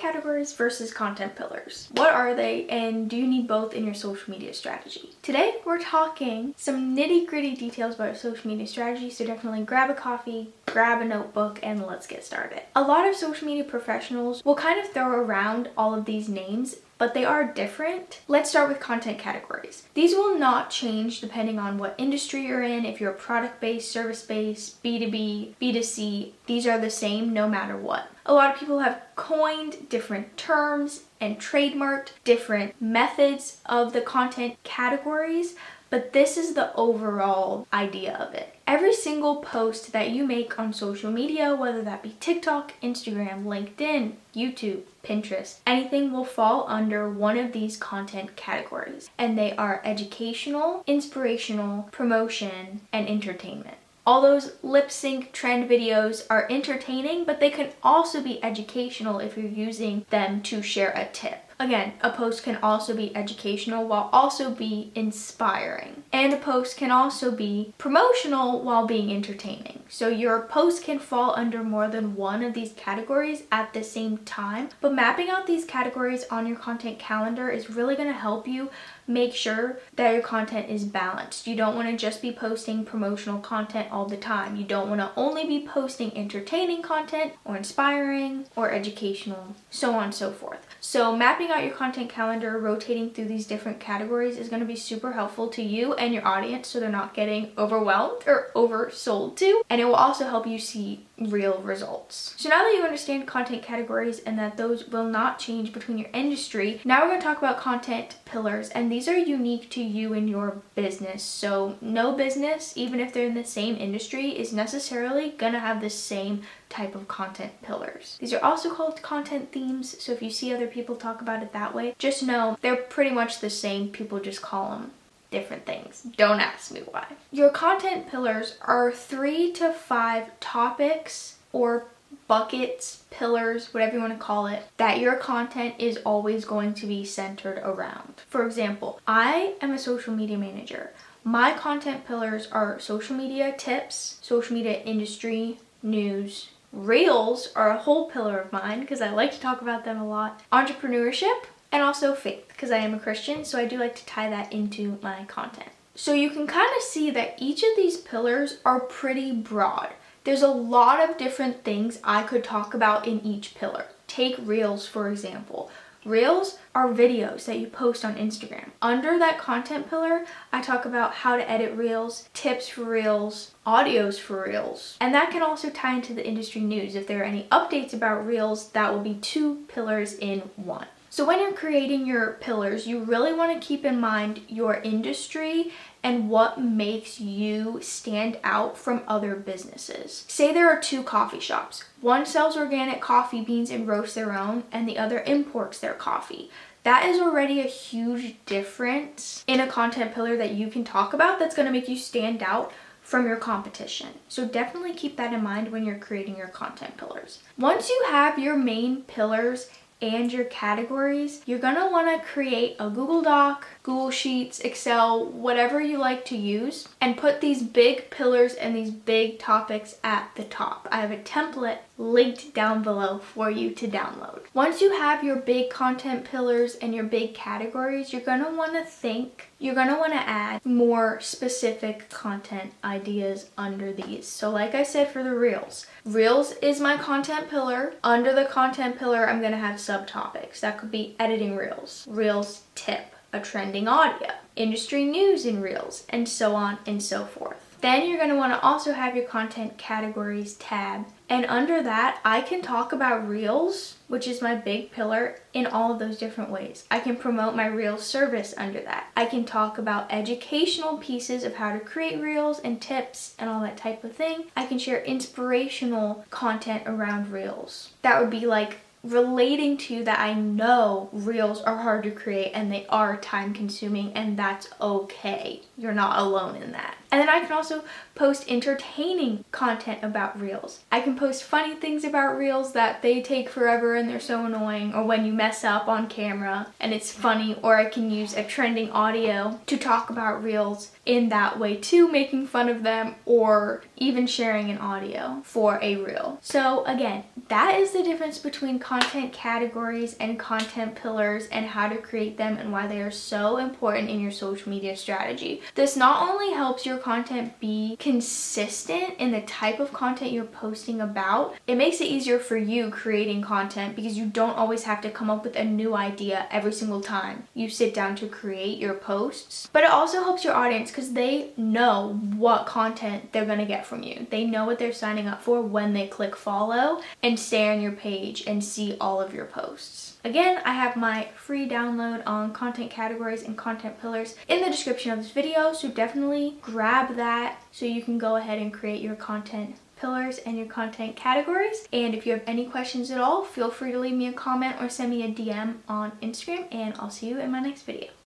categories versus content pillars. What are they, and do you need both in your social media strategy? Today, we're talking some nitty-gritty details about social media strategy, so definitely grab a coffee, grab a notebook, and let's get started. A lot of social media professionals will kind of throw around all of these names, but they are different. Let's start with content categories. These will not change depending on what industry you're in. If you're product-based, service-based, B2B, B2C, these are the same no matter what. A lot of people have coined different terms and trademarked different methods of the content categories, but this is the overall idea of it. Every single post that you make on social media, whether that be TikTok, Instagram, LinkedIn, YouTube, Pinterest, anything will fall under one of these content categories. And they are educational, inspirational, promotion, and entertainment. All those lip sync trend videos are entertaining, but they can also be educational if you're using them to share a tip. Again, a post can also be educational while also be inspiring. And a post can also be promotional while being entertaining. So your post can fall under more than one of these categories at the same time. But mapping out these categories on your content calendar is really going to help you make sure that your content is balanced. You don't want to just be posting promotional content all the time. You don't want to only be posting entertaining content or inspiring or educational, so on and so forth. So mapping out your content calendar, rotating through these different categories is going to be super helpful to you and your audience so they're not getting overwhelmed or oversold to. And it will also help you see real results. So now that you understand content categories and that those will not change between your industry, now we're going to talk about content pillars, and these are unique to you and your business. So no business, even if they're in the same industry, is necessarily going to have the same type of content pillars. These are also called content themes, so if you see other people talk about it that way, just know they're pretty much the same. People just call them different things. Don't ask me why. Your content pillars are 3 to 5 topics or buckets, pillars, whatever you want to call it, that your content is always going to be centered around. For example, I am a social media manager. My content pillars are social media tips, social media industry, news. Reels are a whole pillar of mine because I like to talk about them a lot. Entrepreneurship, and also faith, because I am a Christian, so I do like to tie that into my content. So you can kind of see that each of these pillars are pretty broad. There's a lot of different things I could talk about in each pillar. Take Reels, for example. Reels are videos that you post on Instagram. Under that content pillar, I talk about how to edit Reels, tips for Reels, audios for Reels. And that can also tie into the industry news. If there are any updates about Reels, that will be 2 pillars in one. So when you're creating your pillars, you really want to keep in mind your industry and what makes you stand out from other businesses. Say there are 2 coffee shops. One sells organic coffee beans and roasts their own, and the other imports their coffee. That is already a huge difference in a content pillar that you can talk about that's going to make you stand out from your competition. So definitely keep that in mind when you're creating your content pillars. Once you have your main pillars and your categories, you're gonna wanna create a Google Doc, Google Sheets, Excel, whatever you like to use, and put these big pillars and these big topics at the top. I have a template linked down below for you to download. Once you have your big content pillars and your big categories, you're gonna wanna add more specific content ideas under these. So like I said for the Reels, Reels is my content pillar. Under the content pillar, I'm gonna have subtopics. That could be editing Reels, Reels tip, a trending audio, industry news in Reels, and so on and so forth. Then you're going to want to also have your content categories tab. And under that, I can talk about Reels, which is my big pillar, in all of those different ways. I can promote my Reels service under that. I can talk about educational pieces of how to create Reels and tips and all that type of thing. I can share inspirational content around Reels. That would be like relating to that. I know Reels are hard to create and they are time consuming, and that's okay. You're not alone in that. And then I can also post entertaining content about Reels. I can post funny things about Reels that they take forever and they're so annoying, or when you mess up on camera and it's funny, or I can use a trending audio to talk about Reels in that way too, making fun of them, or even sharing an audio for a reel. So again, that is the difference between content categories and content pillars and how to create them and why they are so important in your social media strategy. This not only helps your content be consistent in the type of content you're posting about, it makes it easier for you creating content because you don't always have to come up with a new idea every single time you sit down to create your posts. But it also helps your audience because they know what content they're going to get from you. They know what they're signing up for when they click follow and stay on your page and see all of your posts. Again, I have my free download on content categories and content pillars in the description of this video, so definitely grab that so you can go ahead and create your content pillars and your content categories. And if you have any questions at all, feel free to leave me a comment or send me a DM on Instagram, and I'll see you in my next video.